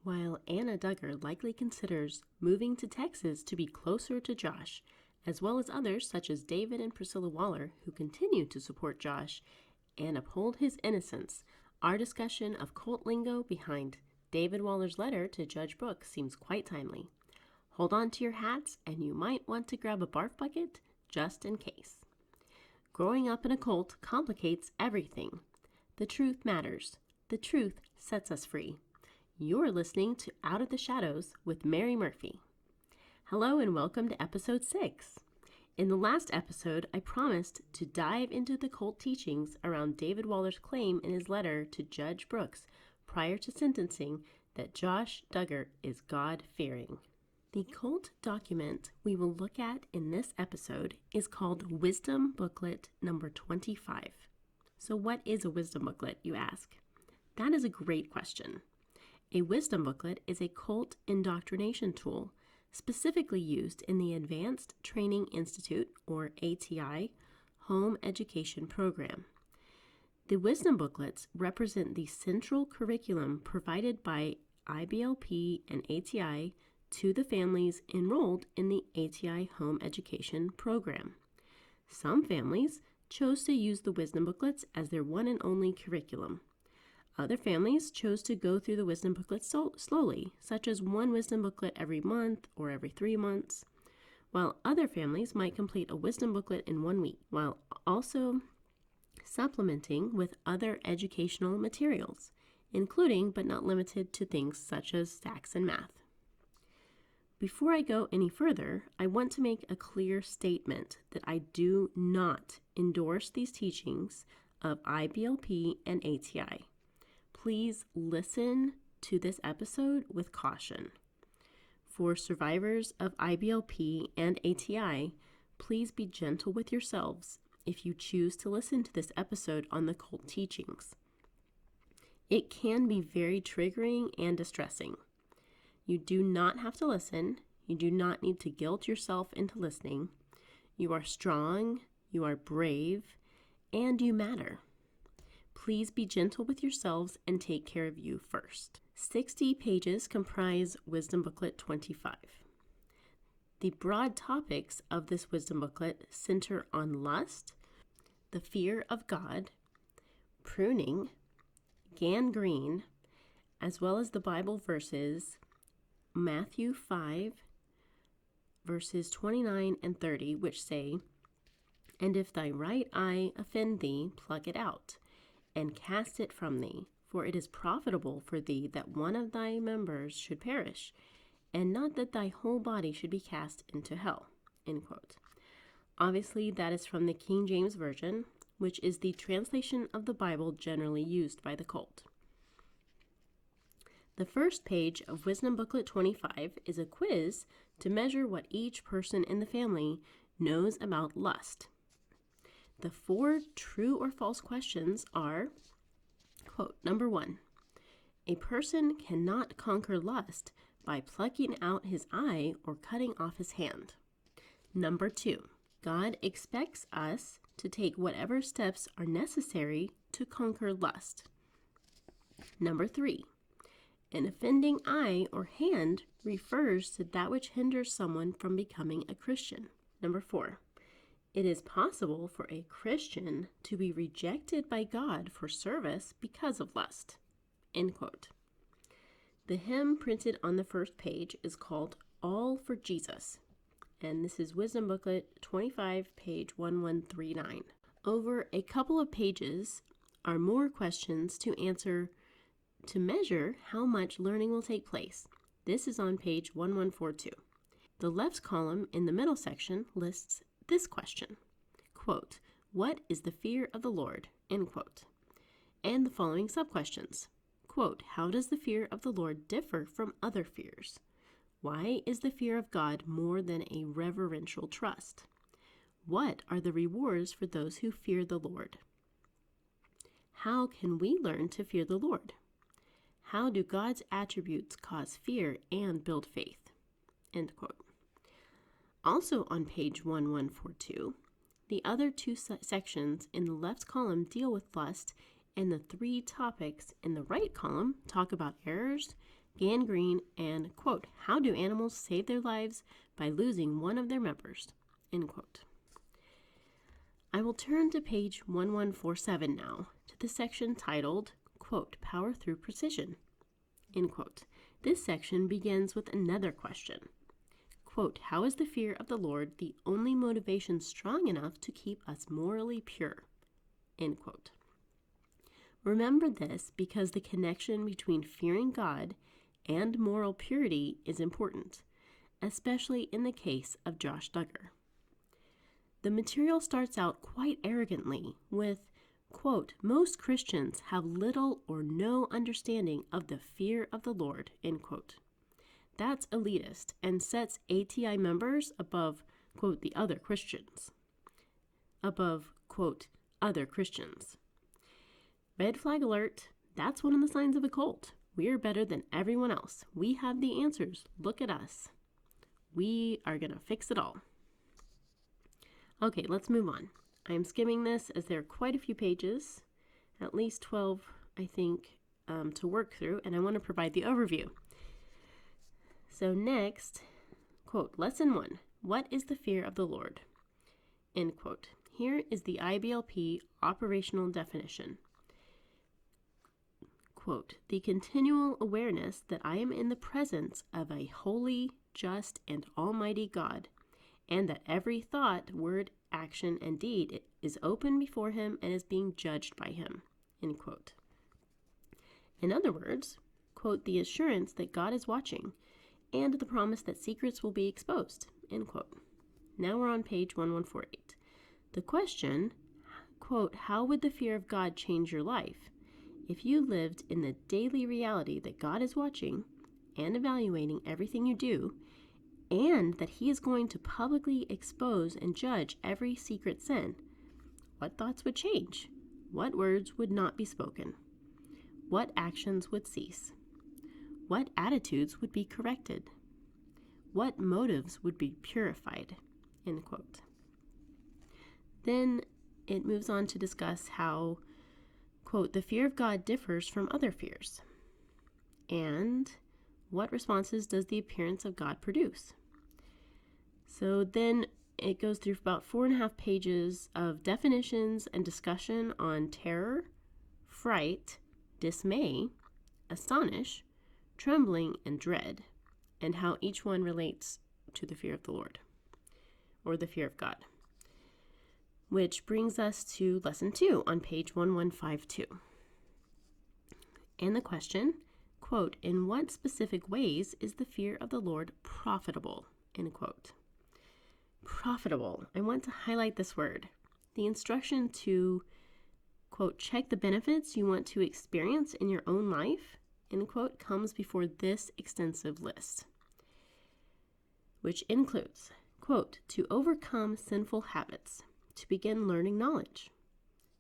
While Anna Duggar likely considers moving to Texas to be closer to Josh, as well as others such as David and Priscilla Waller, who continue to support Josh and uphold his innocence, our discussion of cult lingo behind David Waller's letter to Judge Brooks seems quite timely. Hold on to your hats, and you might want to grab a barf bucket just in case. Growing up in a cult complicates everything. The truth matters. The truth sets us free. You're listening to Out of the Shadows with Mary Murphy. Hello and welcome to episode 6. In the last episode, I promised to dive into the cult teachings around David Waller's claim in his letter to Judge Brooks prior to sentencing that Josh Duggar is God-fearing. The cult document we will look at in this episode is called Wisdom Booklet number 25. So what is a wisdom booklet, you ask? That is a great question. A wisdom booklet is a cult indoctrination tool specifically used in the Advanced Training Institute, or ATI, home education program. The wisdom booklets represent the central curriculum provided by IBLP and ATI to the families enrolled in the ATI home education program. Some families chose to use the wisdom booklets as their one and only curriculum. Other families chose to go through the wisdom booklets slowly, such as one wisdom booklet every month or every 3 months, while other families might complete a wisdom booklet in 1 week, while also supplementing with other educational materials, including but not limited to things such as stacks and math. Before I go any further, I want to make a clear statement that I do not endorse these teachings of IBLP and ATI. Please listen to this episode with caution. For survivors of IBLP and ATI, please be gentle with yourselves if you choose to listen to this episode on the cult teachings. It can be very triggering and distressing. You do not have to listen. You do not need to guilt yourself into listening. You are strong, you are brave, and you matter. Please be gentle with yourselves and take care of you first. 60 pages comprise Wisdom Booklet 25. The broad topics of this Wisdom Booklet center on lust, the fear of God, pruning, gangrene, as well as the Bible verses Matthew 5, verses 29 and 30, which say, "And if thy right eye offend thee, pluck it out, and cast it from thee, for it is profitable for thee that one of thy members should perish, and not that thy whole body should be cast into hell." End quote. Obviously, that is from the King James Version, which is the translation of the Bible generally used by the cult. The first page of Wisdom Booklet 25 is a quiz to measure what each person in the family knows about lust. The 4 true or false questions are, quote, number 1, a person cannot conquer lust by plucking out his eye or cutting off his hand. Number 2, God expects us to take whatever steps are necessary to conquer lust. Number 3, an offending eye or hand refers to that which hinders someone from becoming a Christian. Number 4, it is possible for a Christian to be rejected by God for service because of lust. End quote. The hymn printed on the first page is called All for Jesus, and this is Wisdom Booklet 25, page 1139. Over a couple of pages are more questions to answer to measure how much learning will take place. This is on page 1142. The left column in the middle section lists this question, quote, what is the fear of the Lord, end quote, and the following sub-questions, quote, how does the fear of the Lord differ from other fears? Why is the fear of God more than a reverential trust? What are the rewards for those who fear the Lord? How can we learn to fear the Lord? How do God's attributes cause fear and build faith? End quote. Also on page 1142, the other 2 sections in the left column deal with lust, and the 3 topics in the right column talk about errors, gangrene, and, quote, how do animals save their lives by losing one of their members, end quote. I will turn to page 1147 now, to the section titled, quote, power through precision, end quote. This section begins with another question. Quote, how is the fear of the Lord the only motivation strong enough to keep us morally pure, end quote. Remember this because the connection between fearing God and moral purity is important, especially in the case of Josh Duggar. The material starts out quite arrogantly with, quote, most Christians have little or no understanding of the fear of the Lord, end quote. That's elitist and sets ATI members above, quote, the other Christians. Above, quote, other Christians. Red flag alert, that's one of the signs of a cult. We're better than everyone else. We have the answers. Look at us. We are going to fix it all. Okay, let's move on. I'm skimming this as there are quite a few pages, at least 12, I think, to work through, and I want to provide the overview. So next, quote, lesson 1, what is the fear of the Lord? End quote. Here is the IBLP operational definition. Quote, the continual awareness that I am in the presence of a holy, just, and almighty God, and that every thought, word, action, and deed is open before him and is being judged by him, end quote. In other words, quote, the assurance that God is watching, and the promise that secrets will be exposed, end quote. Now we're on page 1148. The question, quote, how would the fear of God change your life if you lived in the daily reality that God is watching and evaluating everything you do, and that he is going to publicly expose and judge every secret sin? What thoughts would change? What words would not be spoken? What actions would cease? What attitudes would be corrected? What motives would be purified? End quote. Then it moves on to discuss how, quote, the fear of God differs from other fears. And what responses does the appearance of God produce? So then it goes through about 4.5 pages of definitions and discussion on terror, fright, dismay, astonish, trembling, and dread, and how each one relates to the fear of the Lord, or the fear of God. Which brings us to lesson 2 on page 1152. And the question, quote, in what specific ways is the fear of the Lord profitable, end quote. Profitable. I want to highlight this word. The instruction to, quote, check the benefits you want to experience in your own life, end quote, comes before this extensive list, which includes, quote, to overcome sinful habits, to begin learning knowledge,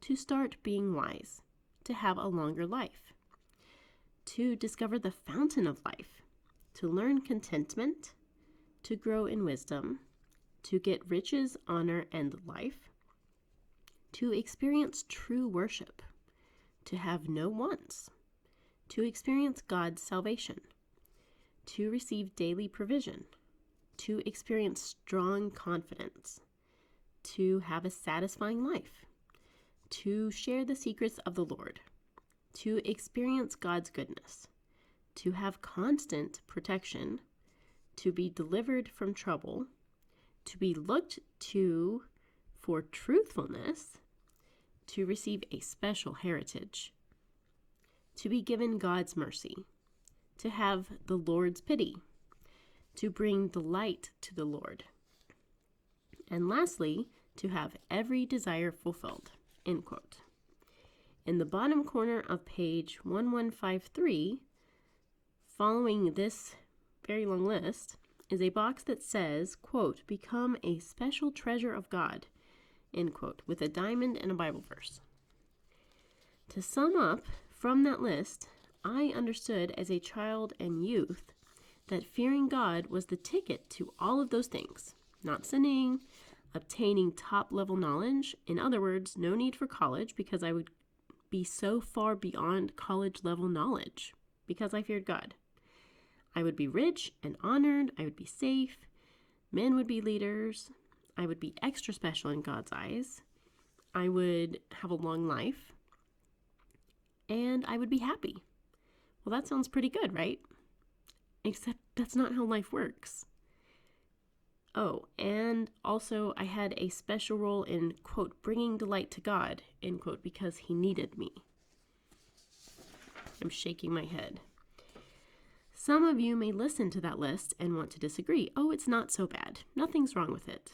to start being wise, to have a longer life, to discover the fountain of life, to learn contentment, to grow in wisdom, to get riches, honor, and life, to experience true worship, to have no wants, to experience God's salvation, to receive daily provision, to experience strong confidence, to have a satisfying life, to share the secrets of the Lord, to experience God's goodness, to have constant protection, to be delivered from trouble, to be looked to for truthfulness, to receive a special heritage, to be given God's mercy, to have the Lord's pity, to bring delight to the Lord, and lastly, to have every desire fulfilled, end quote. In the bottom corner of page 1153, following this very long list, is a box that says, quote, become a special treasure of God, end quote, with a diamond and a Bible verse. To sum up from that list, I understood as a child and youth that fearing God was the ticket to all of those things. Not sinning, obtaining top-level knowledge. In other words, no need for college because I would be so far beyond college-level knowledge because I feared God. I would be rich and honored. I would be safe. Men would be leaders. I would be extra special in God's eyes. I would have a long life. And I would be happy. Well, that sounds pretty good, right? Except that's not how life works. Oh, and also I had a special role in, quote, bringing delight to God, end quote, because he needed me. I'm shaking my head. Some of you may listen to that list and want to disagree. Oh, it's not so bad. Nothing's wrong with it.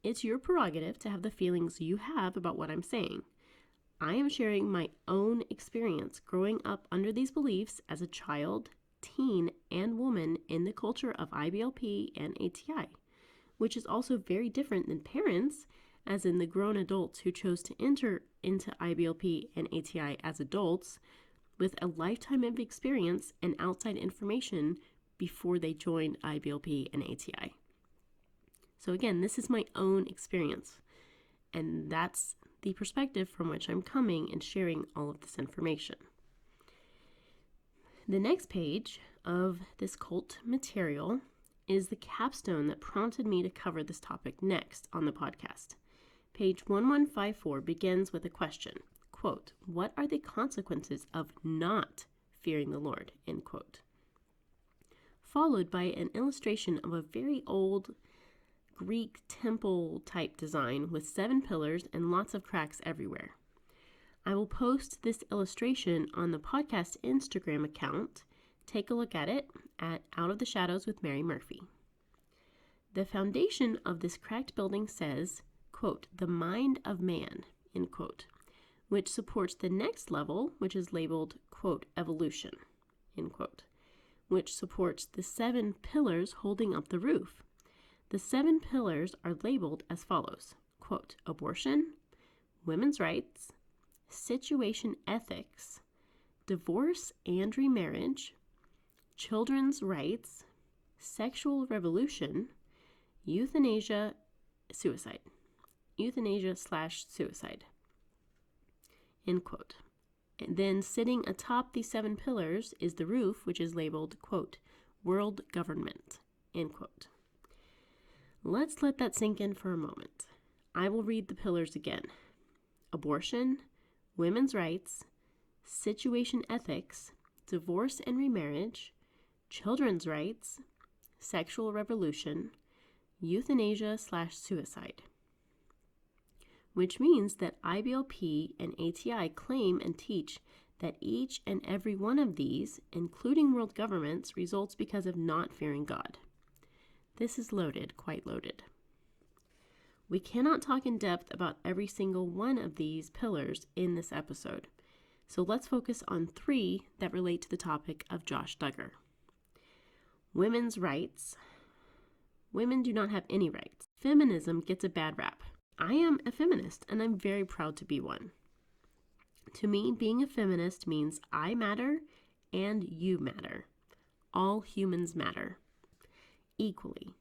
It's your prerogative to have the feelings you have about what I'm saying. I am sharing my own experience growing up under these beliefs as a child, teen, and woman in the culture of IBLP and ATI, which is also very different than parents, as in the grown adults who chose to enter into IBLP and ATI as adults with a lifetime of experience and outside information before they joined IBLP and ATI. So again, this is my own experience, and that's the perspective from which I'm coming and sharing all of this information. The next page of this cult material is the capstone that prompted me to cover this topic next on the podcast. Page 1154 begins with a question, quote, what are the consequences of not fearing the Lord, end quote, followed by an illustration of a very old Greek temple type design with 7 pillars and lots of cracks everywhere. I will post this illustration on the podcast Instagram account. Take a look at it at Out of the Shadows with Mary Murphy. The foundation of this cracked building says, quote, the mind of man, end quote, which supports the next level, which is labeled, quote, evolution, end quote, which supports the 7 pillars holding up the roof. The 7 pillars are labeled as follows, quote, abortion, women's rights, situation ethics, divorce and remarriage, children's rights, sexual revolution, euthanasia, suicide. Euthanasia/suicide. End quote. And then sitting atop these 7 pillars is the roof, which is labeled, quote, world government, end quote. Let's let that sink in for a moment. I will read the pillars again. Abortion, women's rights, situation ethics, divorce and remarriage, children's rights, sexual revolution, euthanasia/suicide. Which means that IBLP and ATI claim and teach that each and every one of these, including world governments, results because of not fearing God. This is loaded, quite loaded. We cannot talk in depth about every single one of these pillars in this episode, so let's focus on 3 that relate to the topic of Josh Duggar. Women's rights. Women do not have any rights. Feminism gets a bad rap. I am a feminist, and I'm very proud to be one. To me, being a feminist means I matter and you matter. All humans matter equally.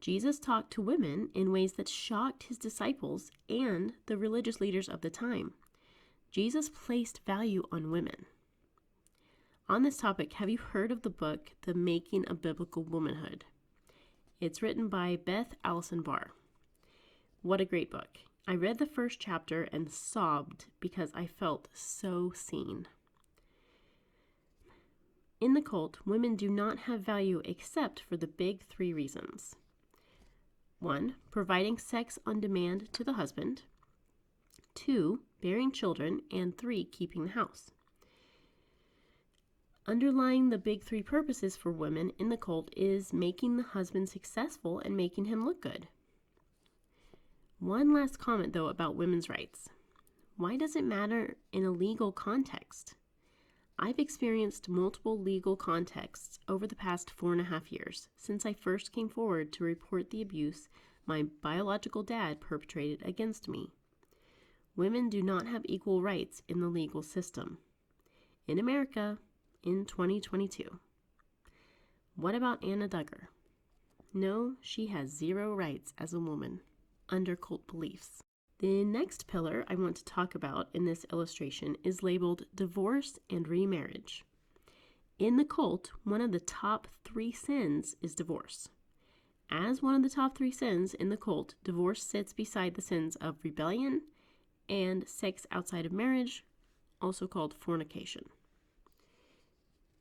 Jesus talked to women in ways that shocked his disciples and the religious leaders of the time. Jesus placed value on women. On this topic, have you heard of the book, The Making of Biblical Womanhood? It's written by Beth Allison Barr. What a great book. I read the first chapter and sobbed because I felt so seen. In the cult, women do not have value except for the big 3 reasons. 1, providing sex on demand to the husband. 2, bearing children. And 3, keeping the house. Underlying the big 3 purposes for women in the cult is making the husband successful and making him look good. One last comment, though, about women's rights. Why does it matter in a legal context? I've experienced multiple legal contexts over the past 4.5 years since I first came forward to report the abuse my biological dad perpetrated against me. Women do not have equal rights in the legal system. In America, in 2022. What about Anna Duggar? No, she has 0 rights as a woman under cult beliefs. The next pillar I want to talk about in this illustration is labeled divorce and remarriage. In the cult, one of the top 3 sins is divorce. As one of the top 3 sins in the cult, divorce sits beside the sins of rebellion and sex outside of marriage, also called fornication,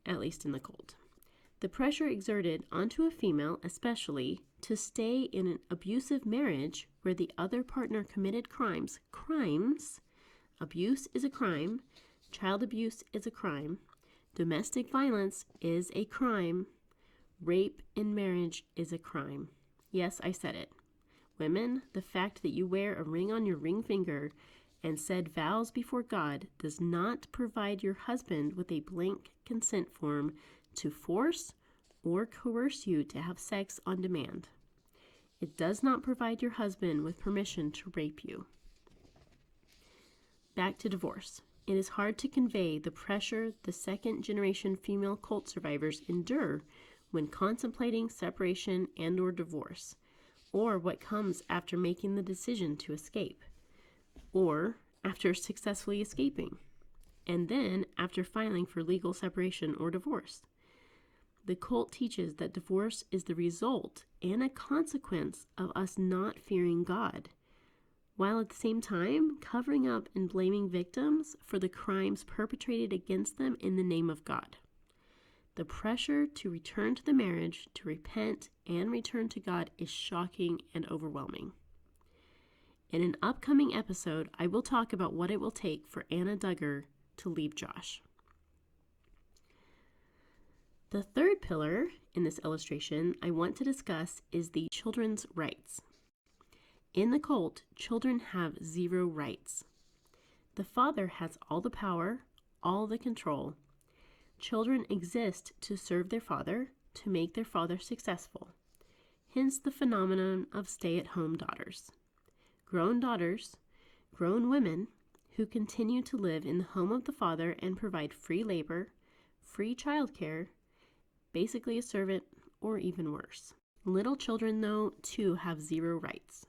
at least in the cult. The pressure exerted onto a female, especially, to stay in an abusive marriage where the other partner committed crimes, abuse is a crime, child abuse is a crime, domestic violence is a crime, rape in marriage is a crime. Yes, I said it. Women, the fact that you wear a ring on your ring finger and said vows before God does not provide your husband with a blank consent form to force or coerce you to have sex on demand. It does not provide your husband with permission to rape you. Back to divorce. It is hard to convey the pressure the second-generation female cult survivors endure when contemplating separation and or divorce, or what comes after making the decision to escape, or after successfully escaping, and then after filing for legal separation or divorce. The cult teaches that divorce is the result and a consequence of us not fearing God, while at the same time covering up and blaming victims for the crimes perpetrated against them in the name of God. The pressure to return to the marriage, to repent, and return to God is shocking and overwhelming. In an upcoming episode, I will talk about what it will take for Anna Duggar to leave Josh. The third pillar in this illustration I want to discuss is the children's rights. In the cult, children have 0 rights. The father has all the power, all the control. Children exist to serve their father, to make their father successful. Hence the phenomenon of stay-at-home daughters. Grown daughters, grown women who continue to live in the home of the father and provide free labor, free childcare, basically a servant, or even worse. Little children, though, too have 0 rights.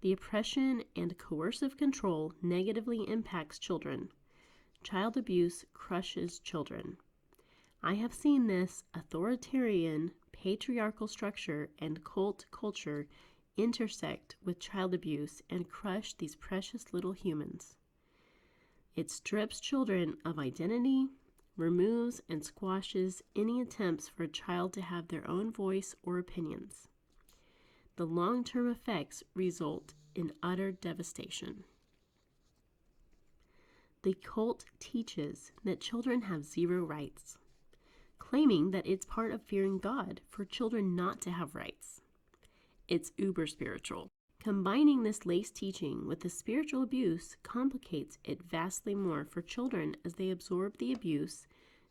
The oppression and coercive control negatively impacts children. Child abuse crushes children. I have seen this authoritarian, patriarchal structure and cult culture intersect with child abuse and crush these precious little humans. It strips children of identity, removes and squashes any attempts for a child to have their own voice or opinions. The long-term effects result in utter devastation. The cult teaches that children have 0 rights, claiming that it's part of fearing God for children not to have rights. It's uber spiritual. Combining this lace teaching with the spiritual abuse complicates it vastly more for children as they absorb the abuse,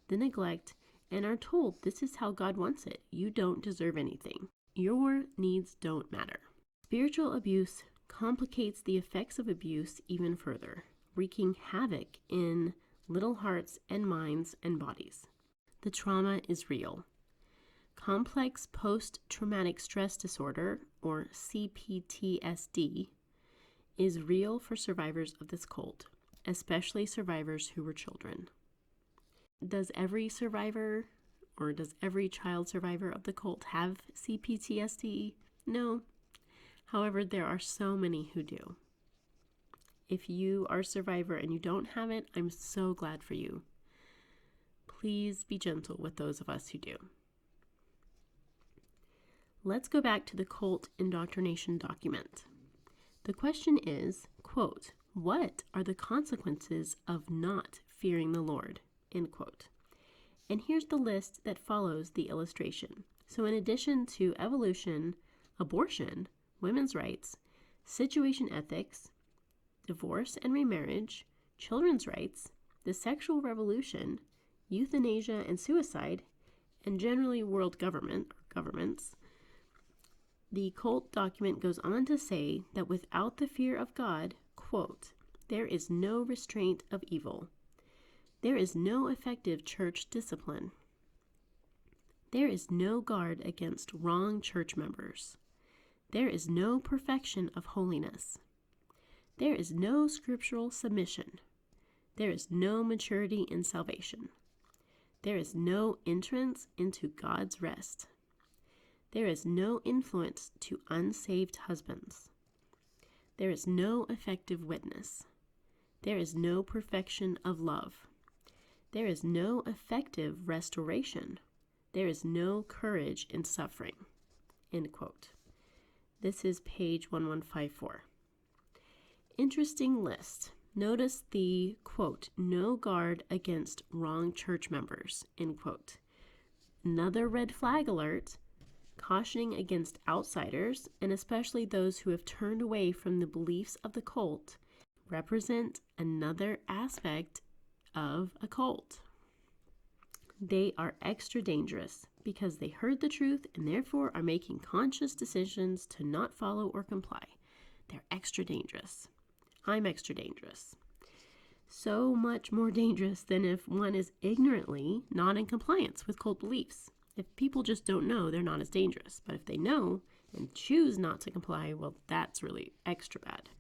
the neglect, and are told this is how God wants it. You don't deserve anything. Your needs don't matter. Spiritual abuse complicates the effects of abuse even further, wreaking havoc in little hearts and minds and bodies. The trauma is real. Complex post-traumatic stress disorder, or CPTSD, is real for survivors of this cult, especially survivors who were children. Does every survivor, or does every child survivor of the cult have CPTSD? No. However, there are so many who do. If you are a survivor and you don't have it, I'm so glad for you. Please be gentle with those of us who do. Let's go back to the cult indoctrination document. The question is, quote, what are the consequences of not fearing the Lord, end quote. And here's the list that follows the illustration. So in addition to evolution, abortion, women's rights, situation ethics, divorce and remarriage, children's rights, the sexual revolution, euthanasia and suicide, and generally world governments, the cult document goes on to say that without the fear of God, quote, there is no restraint of evil. There is no effective church discipline. There is no guard against wrong church members. There is no perfection of holiness. There is no scriptural submission. There is no maturity in salvation. There is no entrance into God's rest. There is no influence to unsaved husbands. There is no effective witness. There is no perfection of love. There is no effective restoration. There is no courage in suffering. End quote. This is page 1154. Interesting list. Notice the, quote, no guard against wrong church members, end quote. Another red flag alert, cautioning against outsiders, and especially those who have turned away from the beliefs of the cult, represent another aspect of a cult. They are extra dangerous because they heard the truth and therefore are making conscious decisions to not follow or comply. They're extra dangerous. I'm extra dangerous. So much more dangerous than if one is ignorantly not in compliance with cult beliefs. If people just don't know, they're not as dangerous. But if they know and choose not to comply, well, that's really extra bad.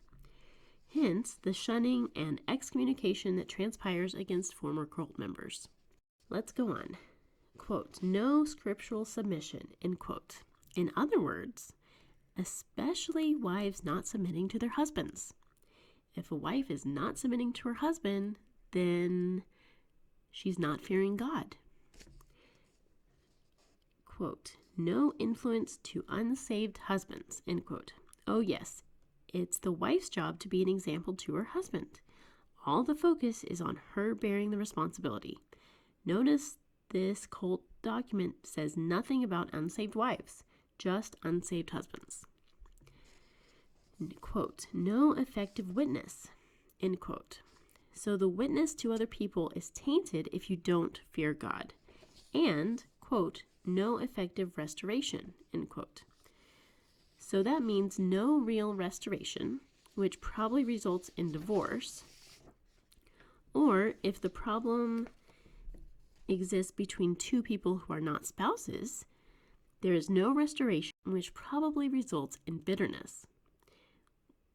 Hence, the shunning and excommunication that transpires against former cult members. Let's go on. Quote, no scriptural submission, end quote. In other words, especially wives not submitting to their husbands. If a wife is not submitting to her husband, then she's not fearing God. Quote, no influence to unsaved husbands, end quote. Oh yes, it's the wife's job to be an example to her husband. All the focus is on her bearing the responsibility. Notice this cult document says nothing about unsaved wives, just unsaved husbands. Quote, no effective witness, end quote. So the witness to other people is tainted if you don't fear God. And, quote, no effective restoration, end quote. So that means no real restoration, which probably results in divorce. Or if the problem exists between two people who are not spouses, there is no restoration, which probably results in bitterness.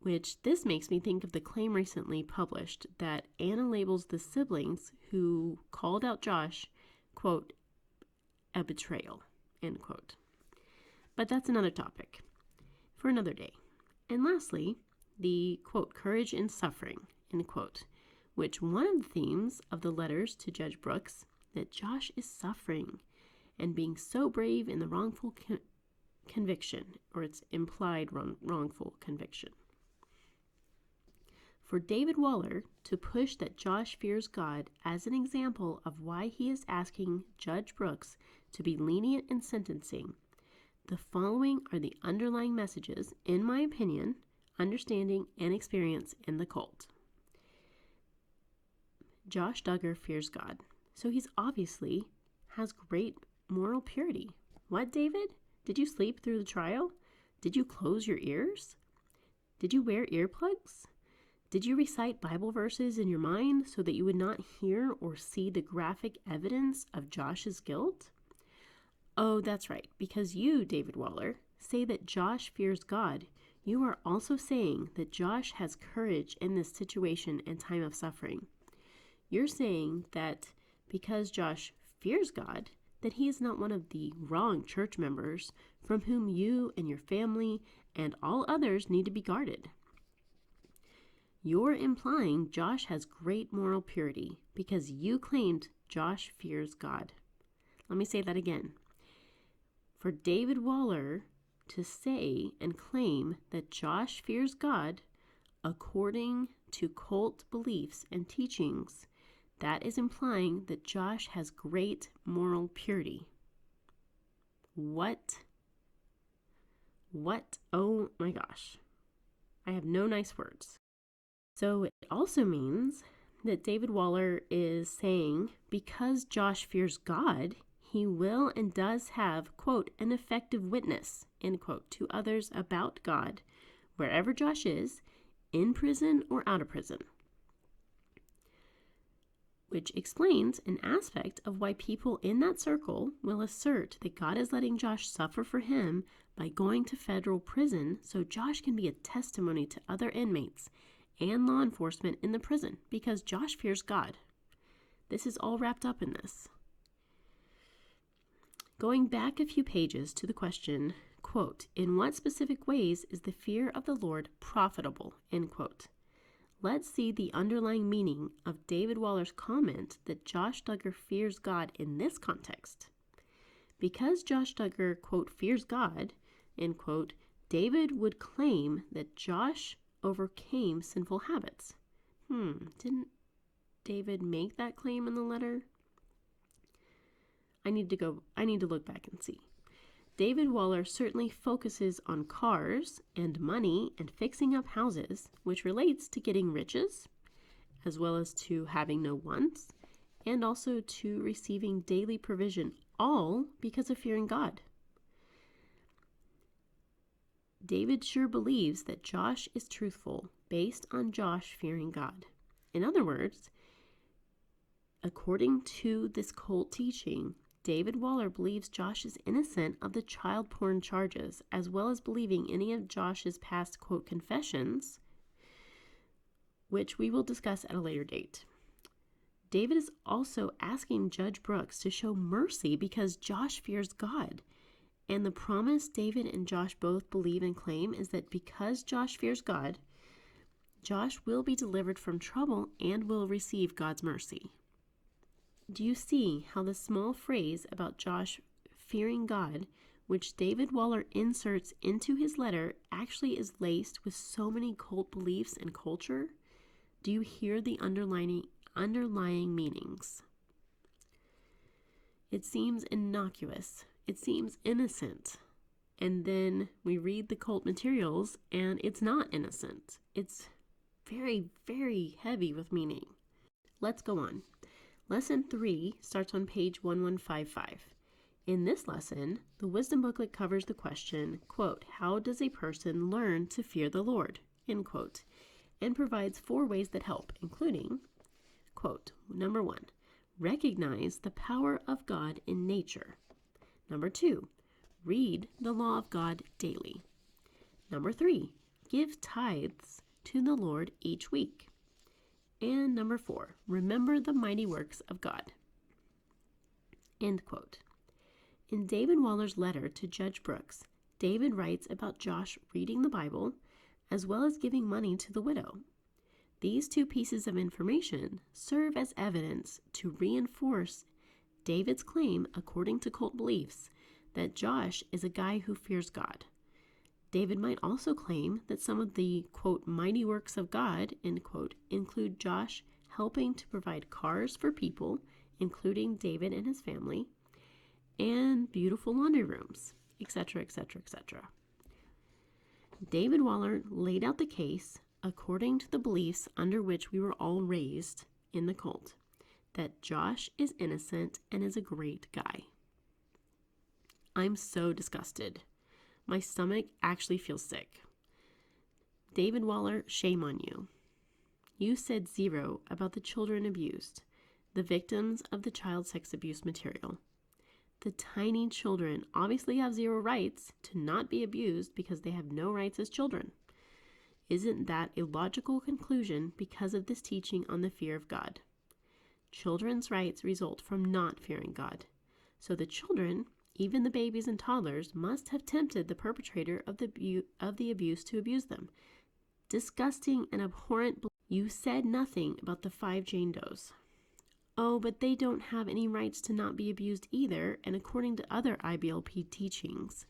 Which this makes me think of the claim recently published that Anna labels the siblings who called out Josh, quote, a betrayal, end quote. But that's another topic for another day. And lastly, the, quote, courage in suffering, end quote, which one of the themes of the letters to Judge Brooks, that Josh is suffering and being so brave in the wrongful conviction, or its implied wrongful conviction. For David Waller to push that Josh fears God as an example of why he is asking Judge Brooks to be lenient in sentencing, the following are the underlying messages, in my opinion, understanding, and experience in the cult. Josh Duggar fears God, so he's obviously has great moral purity. What, David? Did you sleep through the trial? Did you close your ears? Did you wear earplugs? Did you recite Bible verses in your mind so that you would not hear or see the graphic evidence of Josh's guilt? Oh, that's right, because you, David Waller, say that Josh fears God. You are also saying that Josh has courage in this situation and time of suffering. You're saying that because Josh fears God, that he is not one of the wrong church members from whom you and your family and all others need to be guarded. You're implying Josh has great moral purity because you claimed Josh fears God. Let me say that again. For David Waller to say and claim that Josh fears God, according to cult beliefs and teachings, that is implying that Josh has great moral purity. What? Oh my gosh. I have no nice words. So it also means that David Waller is saying because Josh fears God, he will and does have, quote, an effective witness, end quote, to others about God, wherever Josh is, in prison or out of prison. Which explains an aspect of why people in that circle will assert that God is letting Josh suffer for him by going to federal prison so Josh can be a testimony to other inmates and law enforcement in the prison because Josh fears God. This is all wrapped up in this. Going back a few pages to the question, quote, in what specific ways is the fear of the Lord profitable, end quote. Let's see the underlying meaning of David Waller's comment that Josh Duggar fears God in this context. Because Josh Duggar, quote, fears God, end quote, David would claim that Josh overcame sinful habits. Didn't David make that claim in the letter? I need to look back and see. David Waller certainly focuses on cars and money and fixing up houses, which relates to getting riches, as well as to having no wants, and also to receiving daily provision, all because of fearing God. David sure believes that Josh is truthful based on Josh fearing God. In other words, according to this cult teaching, David Waller believes Josh is innocent of the child porn charges, as well as believing any of Josh's past, quote, confessions, which we will discuss at a later date. David is also asking Judge Brooks to show mercy because Josh fears God. And the promise David and Josh both believe and claim is that because Josh fears God, Josh will be delivered from trouble and will receive God's mercy. Do you see how the small phrase about Josh fearing God, which David Waller inserts into his letter, actually is laced with so many cult beliefs and culture? Do you hear the underlying meanings? It seems innocuous. It seems innocent. And then we read the cult materials and it's not innocent. It's very, very heavy with meaning. Let's go on. Lesson 3 starts on page 1155. In this lesson, the Wisdom Booklet covers the question, quote, how does a person learn to fear the Lord, end quote, and provides 4 ways that help, including, quote, number 1, recognize the power of God in nature. Number 2, read the law of God daily. Number 3, give tithes to the Lord each week. And number 4, remember the mighty works of God. End quote. In David Waller's letter to Judge Brooks, David writes about Josh reading the Bible as well as giving money to the widow. These 2 pieces of information serve as evidence to reinforce David's claim, according to cult beliefs, that Josh is a guy who fears God. David might also claim that some of the, quote, mighty works of God, end quote, include Josh helping to provide cars for people, including David and his family, and beautiful laundry rooms, etc., etc., etc. David Waller laid out the case according to the beliefs under which we were all raised in the cult, that Josh is innocent and is a great guy. I'm so disgusted. My stomach actually feels sick. David Waller, shame on you. You said 0 about the children abused, the victims of the child sex abuse material. The tiny children obviously have 0 rights to not be abused because they have no rights as children. Isn't that a logical conclusion because of this teaching on the fear of God? Children's rights result from not fearing God. So the children, even the babies and toddlers, must have tempted the perpetrator of the abuse to abuse them. Disgusting and abhorrent. You said nothing about the 5 Jane Does. Oh, but they don't have any rights to not be abused either, and according to other IBLP teachings,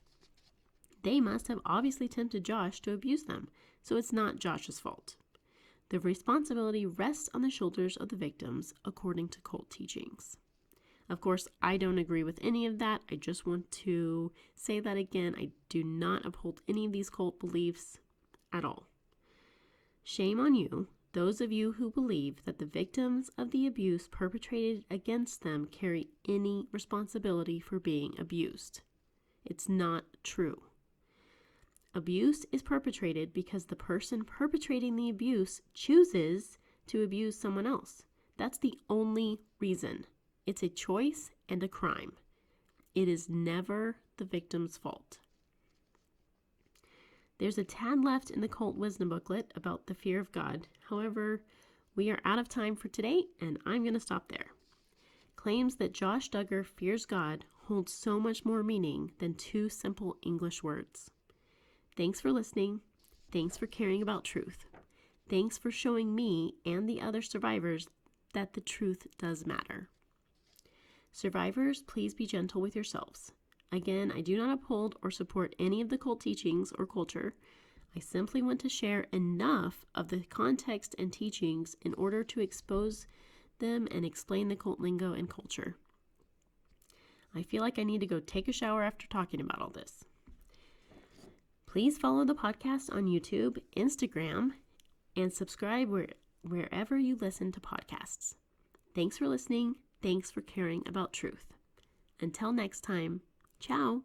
they must have obviously tempted Josh to abuse them, so it's not Josh's fault. The responsibility rests on the shoulders of the victims, according to cult teachings. Of course, I don't agree with any of that. I just want to say that again. I do not uphold any of these cult beliefs at all. Shame on you, those of you who believe that the victims of the abuse perpetrated against them carry any responsibility for being abused. It's not true. Abuse is perpetrated because the person perpetrating the abuse chooses to abuse someone else. That's the only reason. It's a choice and a crime. It is never the victim's fault. There's a tad left in the Cult Wisdom Booklet about the fear of God. However, we are out of time for today, and I'm going to stop there. claims that Josh Duggar fears God holds so much more meaning than two simple English words. Thanks for listening. Thanks for caring about truth. Thanks for showing me and the other survivors that the truth does matter. Survivors, please be gentle with yourselves. Again, I do not uphold or support any of the cult teachings or culture. I simply want to share enough of the context and teachings in order to expose them and explain the cult lingo and culture. I feel like I need to go take a shower after talking about all this. Please follow the podcast on YouTube, Instagram, and subscribe wherever you listen to podcasts. Thanks for listening. Thanks for caring about truth. Until next time, ciao.